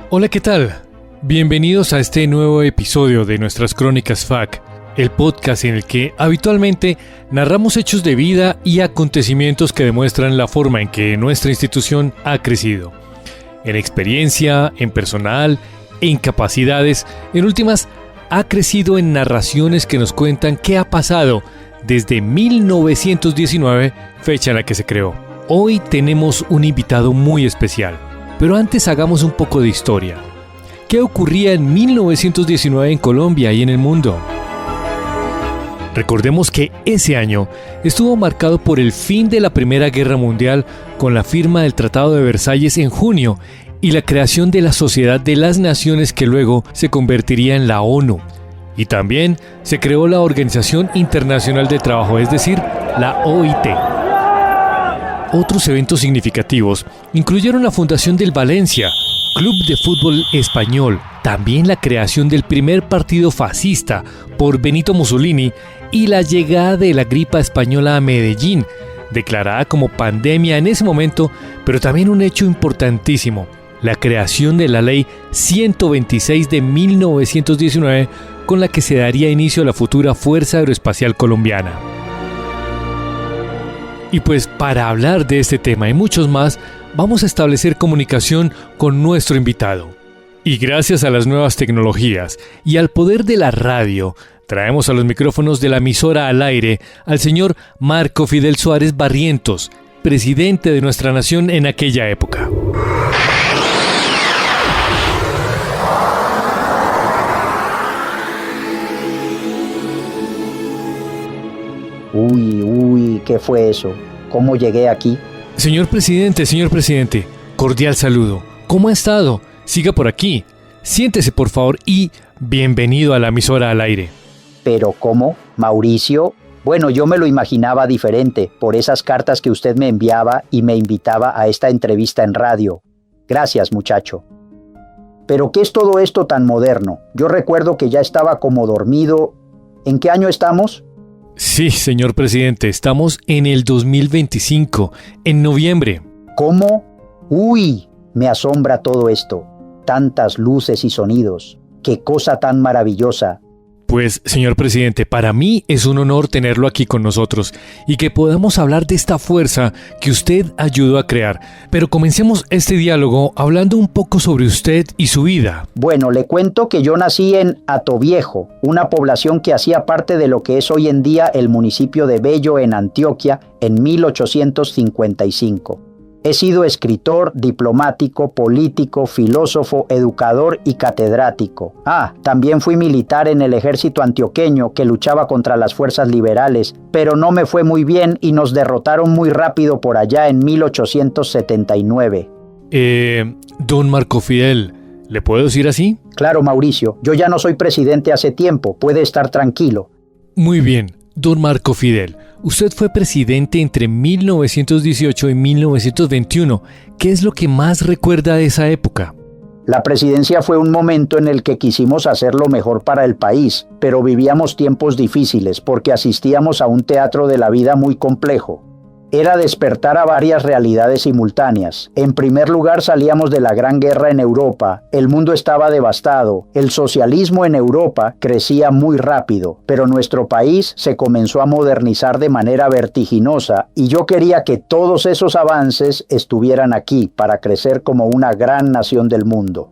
Hola, ¿qué tal? Bienvenidos a este nuevo episodio de nuestras Crónicas FAC, el podcast en el que habitualmente narramos hechos de vida y acontecimientos que demuestran la forma en que nuestra institución ha crecido. En experiencia, en personal, en capacidades, en últimas, ha crecido en narraciones que nos cuentan qué ha pasado desde 1919, fecha en la que se creó. Hoy tenemos un invitado muy especial. Pero antes hagamos un poco de historia. ¿Qué ocurría en 1919 en Colombia y en el mundo? Recordemos que ese año estuvo marcado por el fin de la Primera Guerra Mundial con la firma del Tratado de Versalles en junio y la creación de la Sociedad de las Naciones que luego se convertiría en la ONU. Y también se creó la Organización Internacional del Trabajo, es decir, la OIT. Otros eventos significativos incluyeron la fundación del Valencia, Club de Fútbol Español, también la creación del primer partido fascista por Benito Mussolini y la llegada de la gripa española a Medellín, declarada como pandemia en ese momento, pero también un hecho importantísimo, la creación de la Ley 126 de 1919, con la que se daría inicio a la futura Fuerza Aeroespacial Colombiana. Y pues para hablar de este tema y muchos más, vamos a establecer comunicación con nuestro invitado. Y gracias a las nuevas tecnologías y al poder de la radio, traemos a los micrófonos de la emisora al aire al señor Marco Fidel Suárez Barrientos, presidente de nuestra nación en aquella época. Uy, ¿qué fue eso? ¿Cómo llegué aquí? Señor presidente, cordial saludo. ¿Cómo ha estado? Siga por aquí. Siéntese, por favor, y bienvenido a la emisora al aire. ¿Pero cómo? ¿Mauricio? Bueno, yo me lo imaginaba diferente por esas cartas que usted me enviaba y me invitaba a esta entrevista en radio. Gracias, muchacho. ¿Pero qué es todo esto tan moderno? Yo recuerdo que ya estaba como dormido. ¿En qué año estamos? Sí, señor presidente, estamos en el 2025, en noviembre. ¿Cómo? Uy, me asombra todo esto. Tantas luces y sonidos. ¡Qué cosa tan maravillosa! Pues, señor presidente, para mí es un honor tenerlo aquí con nosotros y que podamos hablar de esta fuerza que usted ayudó a crear. Pero comencemos este diálogo hablando un poco sobre usted y su vida. Bueno, le cuento que yo nací en Atoviejo, una población que hacía parte de lo que es hoy en día el municipio de Bello en Antioquia, en 1855. He sido escritor, diplomático, político, filósofo, educador y catedrático. También fui militar en el ejército antioqueño que luchaba contra las fuerzas liberales, pero no me fue muy bien y nos derrotaron muy rápido por allá en 1879. Don Marco Fidel, ¿le puedo decir así? Claro, Mauricio, yo ya no soy presidente hace tiempo, puede estar tranquilo. Muy bien, don Marco Fidel. Usted fue presidente entre 1918 y 1921. ¿Qué es lo que más recuerda de esa época? La presidencia fue un momento en el que quisimos hacer lo mejor para el país, pero vivíamos tiempos difíciles porque asistíamos a un teatro de la vida muy complejo. Era despertar a varias realidades simultáneas. En primer lugar, salíamos de la Gran Guerra en Europa. El mundo estaba devastado. El socialismo en Europa crecía muy rápido, pero nuestro país se comenzó a modernizar de manera vertiginosa y yo quería que todos esos avances estuvieran aquí para crecer como una gran nación del mundo.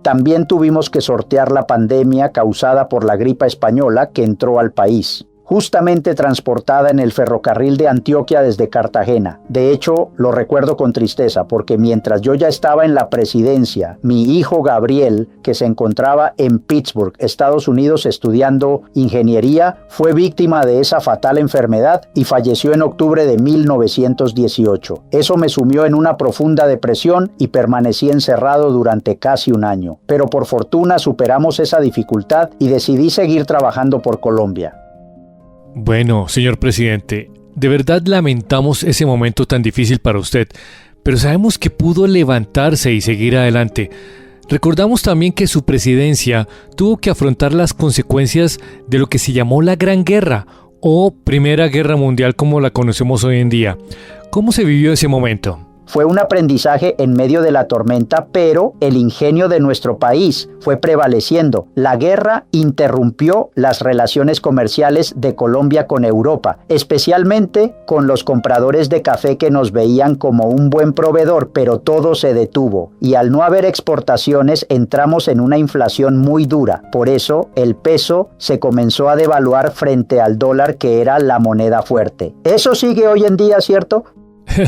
También tuvimos que sortear la pandemia causada por la gripa española que entró al país. Justamente transportada en el ferrocarril de Antioquia desde Cartagena. De hecho, lo recuerdo con tristeza porque mientras yo ya estaba en la presidencia, mi hijo Gabriel, que se encontraba en Pittsburgh, Estados Unidos, estudiando ingeniería, fue víctima de esa fatal enfermedad y falleció en octubre de 1918. Eso me sumió en una profunda depresión y permanecí encerrado durante casi un año. Pero por fortuna superamos esa dificultad y decidí seguir trabajando por Colombia. Bueno, señor presidente, de verdad lamentamos ese momento tan difícil para usted, pero sabemos que pudo levantarse y seguir adelante. Recordamos también que su presidencia tuvo que afrontar las consecuencias de lo que se llamó la Gran Guerra o Primera Guerra Mundial como la conocemos hoy en día. ¿Cómo se vivió ese momento? Fue un aprendizaje en medio de la tormenta, pero el ingenio de nuestro país fue prevaleciendo. La guerra interrumpió las relaciones comerciales de Colombia con Europa, especialmente con los compradores de café que nos veían como un buen proveedor, pero todo se detuvo. Y al no haber exportaciones, entramos en una inflación muy dura. Por eso, el peso se comenzó a devaluar frente al dólar, que era la moneda fuerte. Eso sigue hoy en día, ¿cierto?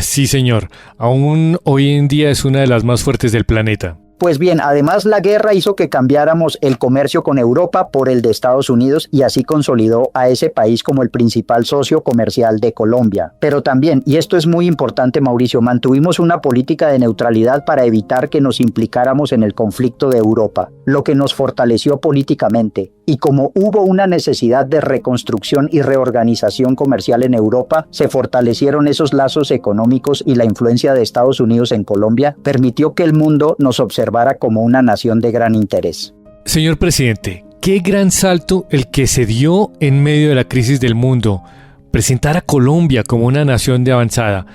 Sí, señor. Aún hoy en día es una de las más fuertes del planeta. Pues bien, además la guerra hizo que cambiáramos el comercio con Europa por el de Estados Unidos y así consolidó a ese país como el principal socio comercial de Colombia. Pero también, y esto es muy importante, Mauricio, mantuvimos una política de neutralidad para evitar que nos implicáramos en el conflicto de Europa, lo que nos fortaleció políticamente. Y como hubo una necesidad de reconstrucción y reorganización comercial en Europa, se fortalecieron esos lazos económicos y la influencia de Estados Unidos en Colombia permitió que el mundo nos observara como una nación de gran interés. Señor presidente, qué gran salto el que se dio en medio de la crisis del mundo, presentar a Colombia como una nación de avanzada.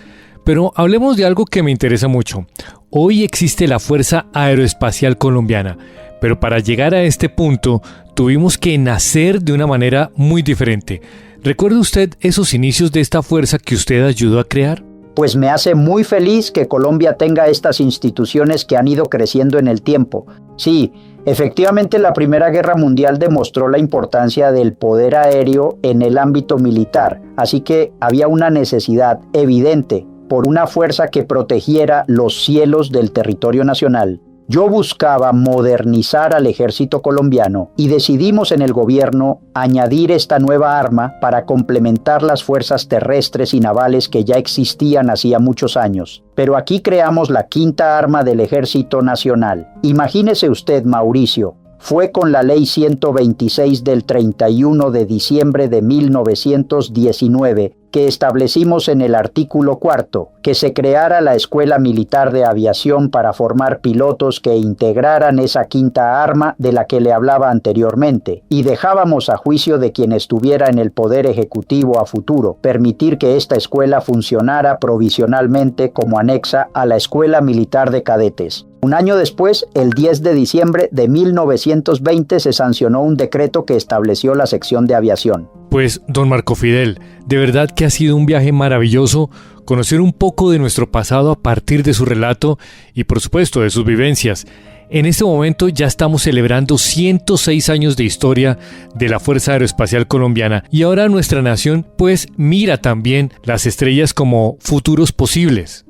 Pero hablemos de algo que me interesa mucho. Hoy existe la Fuerza Aeroespacial Colombiana, pero para llegar a este punto tuvimos que nacer de una manera muy diferente. ¿Recuerda usted esos inicios de esta fuerza que usted ayudó a crear? Pues me hace muy feliz que Colombia tenga estas instituciones que han ido creciendo en el tiempo. Sí, efectivamente la Primera Guerra Mundial demostró la importancia del poder aéreo en el ámbito militar, así que había una necesidad evidente por una fuerza que protegiera los cielos del territorio nacional. Yo buscaba modernizar al ejército colombiano y decidimos en el gobierno añadir esta nueva arma para complementar las fuerzas terrestres y navales que ya existían hacía muchos años. Pero aquí creamos la quinta arma del Ejército Nacional. Imagínese usted, Mauricio, fue con la Ley 126 del 31 de diciembre de 1919 que establecimos en el artículo 4 que se creara la Escuela Militar de Aviación para formar pilotos que integraran esa quinta arma de la que le hablaba anteriormente, y dejábamos a juicio de quien estuviera en el poder ejecutivo a futuro permitir que esta escuela funcionara provisionalmente como anexa a la Escuela Militar de Cadetes. Un año después, el 10 de diciembre de 1920, se sancionó un decreto que estableció la sección de aviación. Pues, don Marco Fidel, de verdad que ha sido un viaje maravilloso conocer un poco de nuestro pasado a partir de su relato y, por supuesto, de sus vivencias. En este momento ya estamos celebrando 106 años de historia de la Fuerza Aeroespacial Colombiana y ahora nuestra nación, pues, mira también las estrellas como futuros posibles.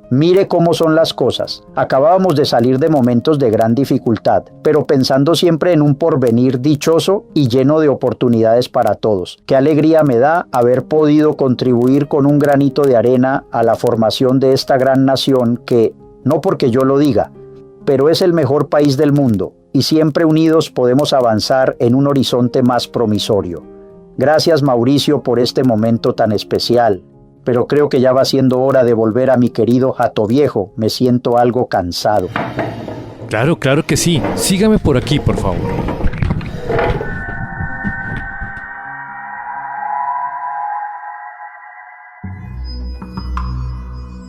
Mire cómo son las cosas. Acabábamos de salir de momentos de gran dificultad, pero pensando siempre en un porvenir dichoso y lleno de oportunidades para todos. Qué alegría me da haber podido contribuir con un granito de arena a la formación de esta gran nación que, no porque yo lo diga, pero es el mejor país del mundo y siempre unidos podemos avanzar en un horizonte más promisorio. Gracias, Mauricio, por este momento tan especial. Pero creo que ya va siendo hora de volver a mi querido Jato Viejo. Me siento algo cansado. Claro que sí. Sígame por aquí, por favor.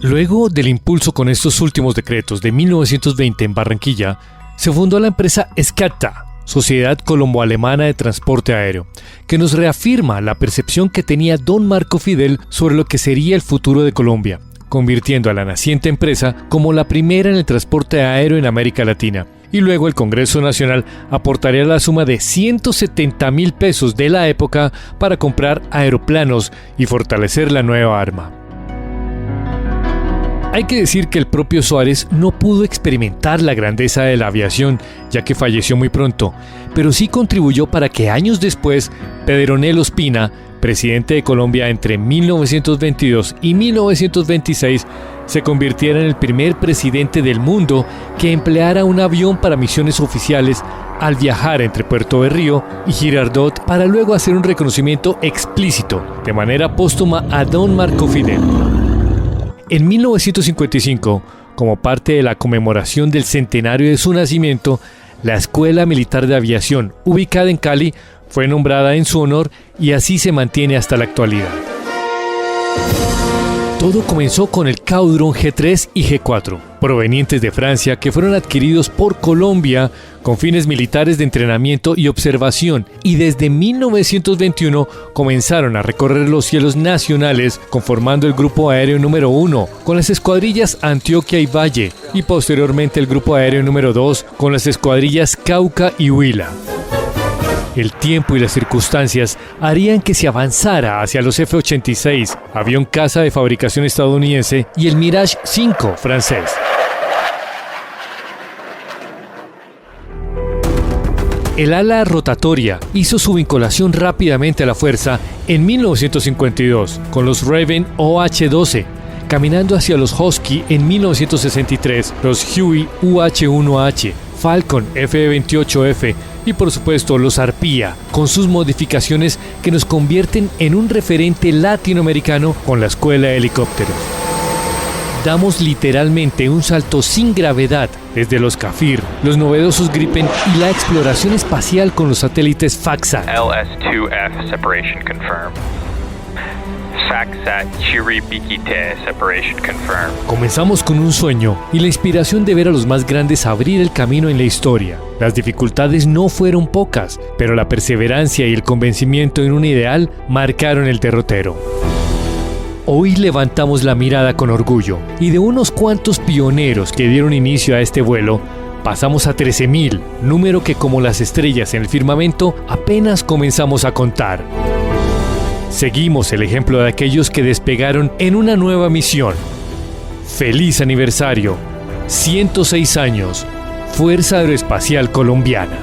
Luego del impulso con estos últimos decretos de 1920 en Barranquilla, se fundó la empresa SCATA, Sociedad Colombo-Alemana de Transporte Aéreo, que nos reafirma la percepción que tenía don Marco Fidel sobre lo que sería el futuro de Colombia, convirtiendo a la naciente empresa como la primera en el transporte aéreo en América Latina. Y luego el Congreso Nacional aportaría la suma de 170.000 pesos de la época para comprar aeroplanos y fortalecer la nueva arma. Hay que decir que el propio Suárez no pudo experimentar la grandeza de la aviación, ya que falleció muy pronto, pero sí contribuyó para que años después, Pedronel Ospina, presidente de Colombia entre 1922 y 1926, se convirtiera en el primer presidente del mundo que empleara un avión para misiones oficiales al viajar entre Puerto Berrío y Girardot para luego hacer un reconocimiento explícito, de manera póstuma, a don Marco Fidel. En 1955, como parte de la conmemoración del centenario de su nacimiento, la Escuela Militar de Aviación, ubicada en Cali, fue nombrada en su honor y así se mantiene hasta la actualidad. Todo comenzó con el Caudron G3 y G4, provenientes de Francia, que fueron adquiridos por Colombia con fines militares de entrenamiento y observación, y desde 1921 comenzaron a recorrer los cielos nacionales conformando el Grupo Aéreo número 1 con las escuadrillas Antioquia y Valle, y posteriormente el Grupo Aéreo número 2 con las escuadrillas Cauca y Huila. El tiempo y las circunstancias harían que se avanzara hacia los F-86, avión caza de fabricación estadounidense, y el Mirage 5 francés. El ala rotatoria hizo su vinculación rápidamente a la fuerza en 1952 con los Raven OH-12, caminando hacia los Husky en 1963, los Huey UH-1H, Falcon F-28F y por supuesto los Arpía, con sus modificaciones que nos convierten en un referente latinoamericano con la escuela de helicópteros. Damos literalmente un salto sin gravedad desde los Kafir, los novedosos Gripen y la exploración espacial con los satélites FACSAT. LS-2F separation confirmed. FACSAT Chiribikite separation confirmed. Comenzamos con un sueño y la inspiración de ver a los más grandes abrir el camino en la historia. Las dificultades no fueron pocas, pero la perseverancia y el convencimiento en un ideal marcaron el derrotero. Hoy levantamos la mirada con orgullo y de unos cuantos pioneros que dieron inicio a este vuelo, pasamos a 13.000, número que como las estrellas en el firmamento apenas comenzamos a contar. Seguimos el ejemplo de aquellos que despegaron en una nueva misión. ¡Feliz aniversario! 106 años, Fuerza Aeroespacial Colombiana.